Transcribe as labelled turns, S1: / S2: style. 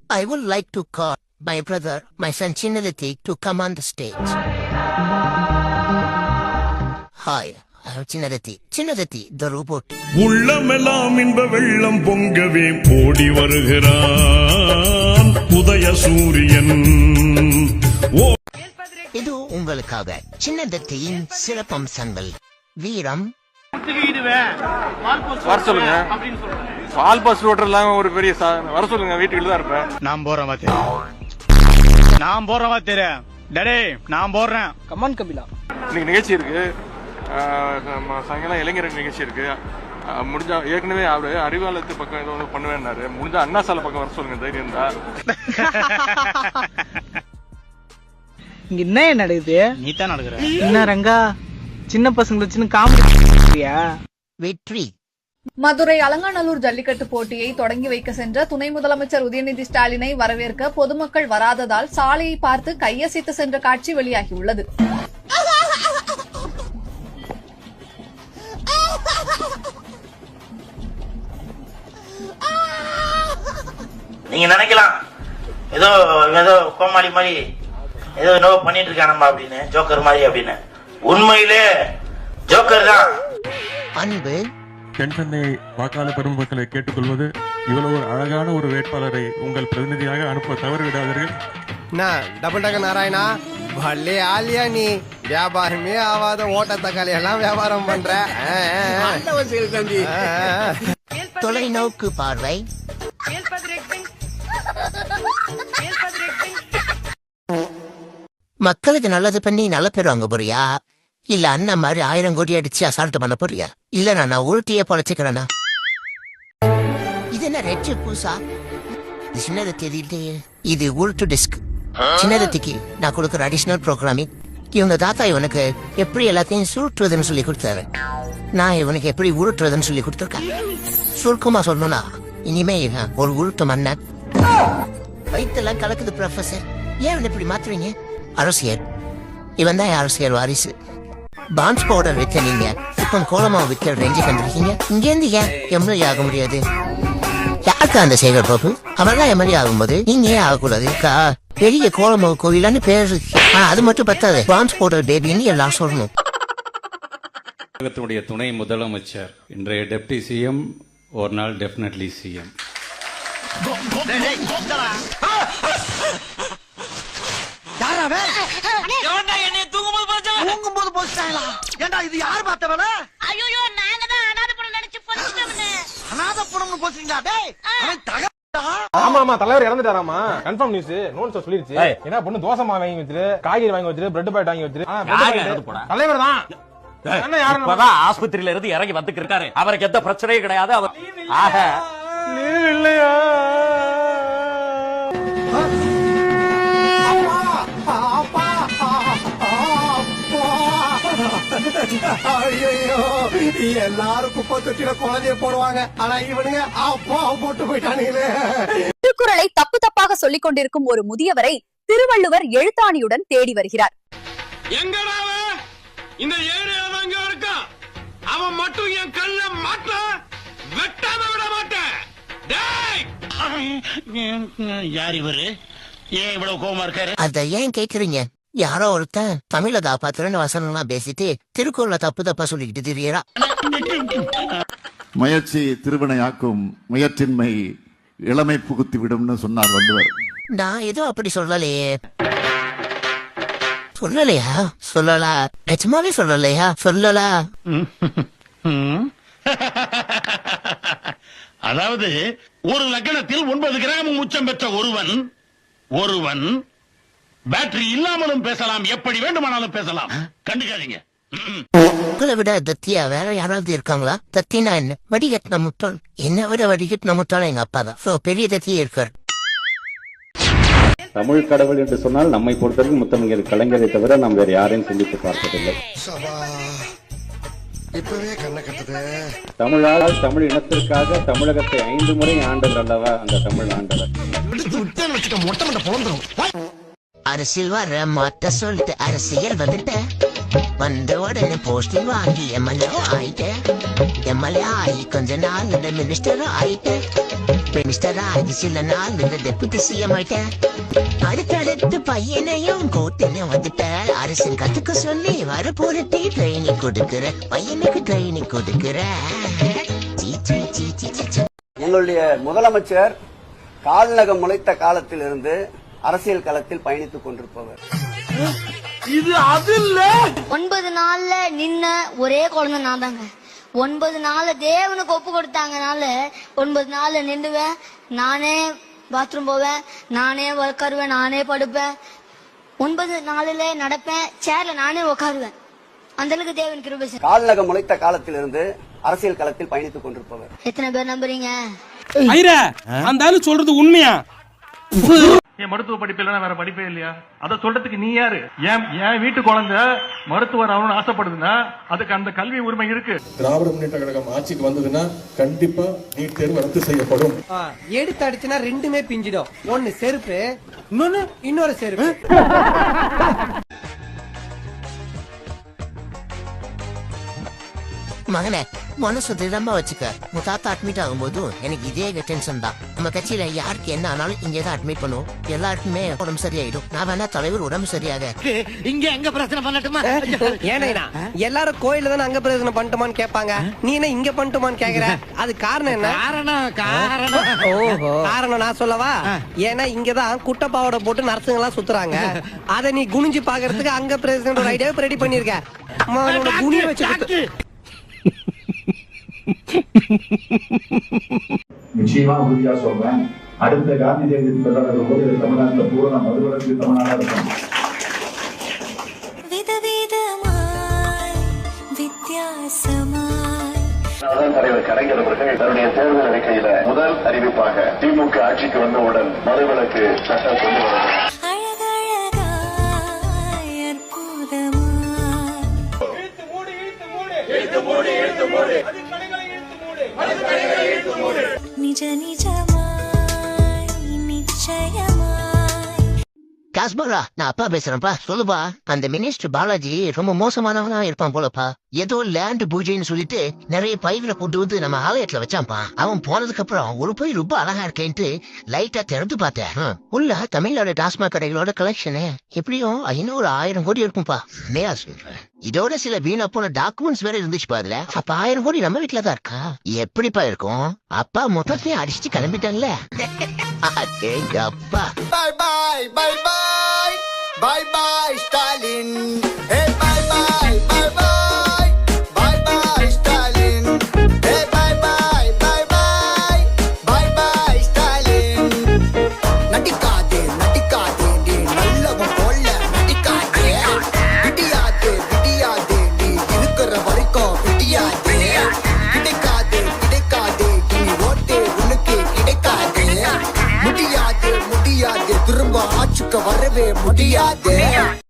S1: I would like to call my brother, my son Chinnadathi, to come on the stage. Hi, I'm Chinnadathi. Chinnadathi, the robot.
S2: உள்ளமெல்லாம் இன்ப வெள்ளம் பொங்கவே ஓடி வருகிறான் உதய சூரியன்.
S1: இது உங்களுக்காக சின்னதத்தியின் சிறப்பம்சங்கள். வீரம்.
S3: வர சொல்லுங்க. ஆல் பாஸ் ரோட்டர்லாம் ஒரு பெரிய வர சொல்லுங்க. வீட்டுக்குள்ள தான் இருப்பேன்.
S4: நான் போறேன் டடே நான் போடுறேன். கமான் கபிலா.
S3: இன்னைக்கு நிகழ்ச்சி இருக்கு. சாயங்காலம் இளைஞர் நிகழ்ச்சி இருக்கு. முடிஞ்சா ஏற்கனவே அவரு அறிவாலயத்து பக்கம் ஏதோ பண்ணுவேன்னாரு. முடிஞ்சா அண்ணா சாலை பக்கம் வர சொல்லுங்க தைரியம் தான்.
S5: இங்க என்ன நடக்குது?
S4: நீ தான் நடக்குற.
S5: என்ன ரங்கா சின்ன பசங்களை வச்சுன்னு காமெடியா?
S1: வெற்றி.
S6: மதுரை அலங்காநல்லூர் ஜல்லிக்கட்டு போட்டியை தொடங்கி வைக்க சென்ற துணை முதலமைச்சர் உதயநிதி ஸ்டாலினை வரவேற்க பொதுமக்கள் வராததால் சாலையை பார்த்து கையசைத்து சென்ற காட்சி வெளியாகியுள்ளது.
S7: நீங்க நினைக்கலாம் ஏதோ ஏதோ கோமாளி மாதிரி ஏதோ என்னவோ பண்ணிட்டு இருக்கானம்மா அப்படின்னு, ஜோக்கர் மாதிரி அப்படின்னு. உண்மையிலே ஜோக்கர் தான்.
S1: அன்பு.
S8: தென்சென்னை வாக்காளர் பெருமக்களை கேட்டுக்கொள்வது, இவ்வளவு ஒரு அழகான ஒரு வேட்பாளரை உங்கள் பிரதிநிதியாக அனுப்ப தவறிவிடாதீர்கள்.
S9: டபுள் டக்க நாராயணா, பல்லே ஆலியா நீ வியாபாரமே ஆவாத ஓட்ட தக்காளி எல்லாம் வியாபாரம் பண்ற.
S1: தொலைநோக்கு பார்வை. மக்களுக்கு நல்லது பண்ணி நல்ல பேர் வாங்க போறியா, இல்ல அண்ணன் மாதிரி 1000 கோடி அடிச்சு அசால்ட் பண்ண போறியா, இல்ல நான் உருட்டியே பொழைச்சுக்கிறேனா? இது என்ன ரெட் பூசா? இது சின்னது தெரியலையே. இது உருட்டு டிஸ்க். சின்னதத்திக்கு நான் கொடுக்குற அடிஷனல் ப்ரோக்ராமிங். இவங்க தாத்தா இவனுக்கு எப்படி எல்லாத்தையும் சுருட்டுறதுன்னு சொல்லி கொடுத்தாரு. நான் இவனுக்கு எப்படி உருட்டுறதுன்னு சொல்லி கொடுத்துருக்கேன். சுருக்கமா சொல்லணும்னா இனிமே இவன் ஒரு உருட்டு மன்னன். வயிற்றெல்லாம் கலக்குது ப்ரொஃபசர், ஏன் இப்படி மாத்துறீங்க? அரசியல். இவன் தான் அரசியல் வாரிசு. பான்ஸ் பவுடர் விற்க நீங்க இப்ப கோலமாவு விற்கிற ரேஞ்சுக்கு வந்திருக்கீங்க. இங்க இருந்து ஏன் எம்எல்ஏ ஆக முடியாது? யாருக்கா அந்த சேகர் பாபு? அவர்தான் எம்எல்ஏ ஆகும்போது நீங்க ஏன் ஆகக்கூடாது? பெரிய கோலமாவு கோயிலான்னு பேரு. ஆனா அது மட்டும் பத்தாது, பான்ஸ் பவுடர் பேபின்னு எல்லாம் சொல்லணும்.
S10: தமிழகத்தினுடைய துணை முதலமைச்சர், இன்றைய டெப்டி சிஎம், ஒரு நாள் டெஃபினெட்லி சிஎம்.
S9: தூங்கும்போது போச்சுட்டாங்களா? ஏண்டா இது யாரு பார்த்த வேலை?
S11: ஐயோ நாங்க தான் அனாதை பணம் நினைச்சு போச்சுட்டோம்னு.
S9: அனாதை பணம்னு போச்சுங்களா? டேய் அவன்
S3: ஆமா ஆமா, தலைவர் இறந்துட்டாராமா. Confirm news. நோட்ஸ் சொல்லிருச்சு. என்ன பொண்ணு தோசை மாவு வாங்கி வச்சிரு, காய்கறி வாங்கி வச்சிரு, பிரெட் பாக்கெட் வாங்கி வச்சிரு. தலைவர் தான்.
S12: இப்பதான் ஆஸ்பத்திரியில இருந்து இறங்கி வந்துட்டு இருக்காரு. அவருக்கு எந்த பிரச்சனையும் கிடையாது. அவர் ஆக
S3: லீவ் இல்லையா?
S9: ஐயோ, எல்லாரும் குப்பை தொட்டில குழந்தைய போடுவாங்க, ஆனா இவனுங்க அப்பா போட்டு போயிட்டானுங்களே.
S6: திருக்குறளை தப்பு தப்பாக சொல்லிக் கொண்டிருக்கும் ஒரு முதியவரை திருவள்ளுவர் எழுத்தாணியுடன் தேடி வருகிறார்.
S2: இந்த ஏரியால அங்க இருக்கா, அவன் மட்டும் என் கல்ல மாட்ட வெட்டாம விட மாட்டேன்.
S12: யார் இவரு? ஏன் இவ்வளவு கோவமா இருக்காரு?
S1: அத ஏன் கேக்குறீங்க? யாரோ ஒருத்தன் தமிழ காப்பாத்துறன்னு வசனம்லாம் பேசிட்டு திருக்குறளை தப்பு தப்பா சொல்லிக்கிட்டு தெரியறா.
S13: முயற்சி திருவினையாக்கும், முயற்சின்மை இளமை புகுத்தி விடும்னு சொன்னார் வள்ளுவர்.
S1: நான் ஏதோ அப்படி சொல்லலையே. சொல்லலையா? சொல்லலா? நிஜமாவே சொல்லலையா? சொல்லலா?
S12: அதாவது ஒரு லக்னத்தில் 9 கிராம் உச்சம் பெற்ற ஒருவன் பேட்டரி இல்லாமலும் பேசலாம், எப்படி வேண்டுமானாலும் பேசலாம். கண்டுக்காதீங்க.
S1: உங்களை விட தத்தியா வேற யாராவது இருக்காங்களா? தத்தினா என்ன? வடிகட்டின முட்டாள். என்ன விட வடிகட்டின முட்டாள் எங்க அப்பா தான். பெரிய தத்தியே இருக்கார்.
S10: தமிழ் கடவுள் என்று சொன்னால் நம்மை பொறுத்தவரைக்கும் முத்தமிழர் கலைஞரை தவிர நாம் வேற யாரையும் சிந்தித்து பார்த்ததில்லை.
S9: இப்பவே கண்ண கட்டுது.
S10: தமிழால் தமிழ் இனத்திற்காக தமிழகத்தை 5 முறை ஆண்டவர் அல்லவா அந்த தமிழ் ஆண்டவர்.
S1: அரசியல் வர மாட்ட சொல்லிட்டு அரசியல் வந்துட்ட வந்த உடனே போஸ்டிங் வாங்கி எம்எல்ஏ ஆயிட்டேன். எம்எல்ஏ ஆகி கொஞ்ச நாள் இந்த மினிஸ்டரும் ஆயிட்டேன். மினிஸ்டர் ஆகி சில நாள் இந்த டெபுட்டி சிஎம் ஆயிட்டேன். அடுத்தடுத்து பையனையும் கூட்டின்னு வந்துட்டேன். அரசியல் கத்துக்க சொல்லி வர போறதே ட்ரைனிங் கொடுக்கிற பையனுக்கு ட்ரைனிங் கொடுக்கிற.
S14: எங்களுடைய முதலமைச்சர் கால்நகம் முளைத்த காலத்திலிருந்து அரசியல் களத்தில் பயணித்துக் கொண்டிருப்பவர்.
S2: இது அது இல்ல.
S11: 9 நாள்ல நின்ன ஒரே குழந்தை நான் தாங்க. 9 நாள்ல தேவனுக்கு ஒப்பு கொடுத்தாங்கனால 9 நாள்ல நின்றுவேன். நானே பாத்ரூம் போவேன், நானே உட்காருவேன், நானே படுப்பேன். 9 நாளில நடப்பேன், சேர்ல நானே உட்காருவேன். அந்த அளவுக்கு தேவன் கிருபை.
S14: கால்நகம் முளைத்த காலத்திலிருந்து அரசியல் களத்தில் பயணித்துக் கொண்டிருப்பவர்.
S11: எத்தனை பேர் நம்புறீங்க?
S4: அந்த ஆளு சொல்றது உண்மையா?
S3: என் மருத்துவ படிப்பு இல்லைன்னா வேற படிப்பே இல்லையா? அதை சொல்றதுக்கு நீ யாரு? என் வீட்டு குழந்தை மருத்துவர் ஆகணும்னு ஆசைப்படுதுன்னா அதுக்கு அந்த கல்வி உரிமை இருக்கு.
S8: திராவிட முன்னேற்ற கழகம் ஆட்சிக்கு வந்ததுன்னா கண்டிப்பா நீட் தேர்வு ரத்து செய்யப்படும்.
S9: எடுத்து அடிச்சுனா ரெண்டுமே பிஞ்சிடும். ஒன்னு செருப்பு, இன்னொரு செருப்பு.
S1: மகனே, மனசு திடமா வச்சுக்க. உன் தாத்தா அட்மிட் ஆகும்போது எனக்கு இதே டென்ஷன் தான். நம்ம கட்சியில யாருக்கு என்ன ஆனாலும் இங்கதான் அட்மிட் பண்ணுவோம். எல்லாருக்குமே உடம்பு சரியாயிடும். நான் வேணா தலைவர் உடம்பு சரியாக
S9: இங்க எங்க பிரச்சனை பண்ணட்டுமா? ஏன்னா எல்லாரும் கோயில தானே அங்க பிரச்சனை பண்ணட்டுமான்னு கேட்பாங்க. நீ என்ன இங்க பண்ணட்டுமான்னு கேக்குற? அது காரணம் என்ன? காரணம் நான் சொல்லவா? ஏன்னா இங்கதான் குட்டப்பாவோட போட்டு நர்சுங்க எல்லாம் சுத்துறாங்க. அதை நீ குனிஞ்சு பாக்குறதுக்கு அங்க பிரசிடண்ட் ஒரு ஐடியாவை ரெடி பண்ணிருக்க. குனிய வச்சு
S15: நிச்சயமா உறுதியா சொல்றேன், அடுத்த காந்தி ஜெயந்தி கொண்டாடுற போது தமிழ்நாட்டில் பூரண மதுவிலக்கு தமிழ்நாடா இருக்கும். தலைவர் கலைஞர் அவர்கள் தன்னுடைய தேர்தல் அறிக்கையில முதல் அறிவிப்பாக திமுக ஆட்சிக்கு வந்தவுடன் மதுவிலக்கு சட்டம் கொண்டு வருகிறது.
S1: காஸ்பரா, நான் அப்பா பேசுறேன்ப்பா. சொல்லுப்பா. அந்த மினிஸ்டர் பாலாஜி ரொம்ப மோசமானவனா இருப்பான் போலப்பா. ஏதோ லேண்ட் பூஜைன்னு சொல்லிட்டு நிறைய பயிர்களை கொண்டு வந்து நம்ம ஆலயத்துல வச்சான்ப்பா. அவன் போனதுக்கு அப்புறம் ஒரு பயிர் ரொம்ப அழகா இருக்கேன்ட்டு லைட்டா திறந்து பார்த்தேன். உள்ள தமிழ்நாடு டாஸ்மாக் கடைகளோட கலெக்ஷனு எப்படியும் 500-1000 கோடி இருக்கும்பா. நேயா சொல்றேன். இதோட சில வீணா போன டாக்குமெண்ட்ஸ் வேற இருந்துச்சு பாருல. அப்ப 1000 கோடி நம்ம வீட்டுலதான் இருக்கா? எப்படிப்பா இருக்கும்? அப்பா மொத்தத்தையும் அடிச்சுட்டு கிளம்பிட்டான்ல. அப்பா
S9: Bye bye, bye bye, bye bye, Stalin. Hey, bye bye, bye bye, bye bye, Stalin. Hey, bye bye, bye bye, bye bye, Stalin. நடிக்காதே, நடிக்காதே, நீ நல்லவன் போல நடிக்காதே. விடியாதே, விடியாதே, நீ இருக்கிற வரைக்கும் விடியாதே. கிடைக்காதே, கிடைக்காதே, இனி ஓட்டே உனக்கு கிடைக்காதே. முடியாது, முடியாது, திரும்ப ஆட்சிக்கு வரவே முடியாது.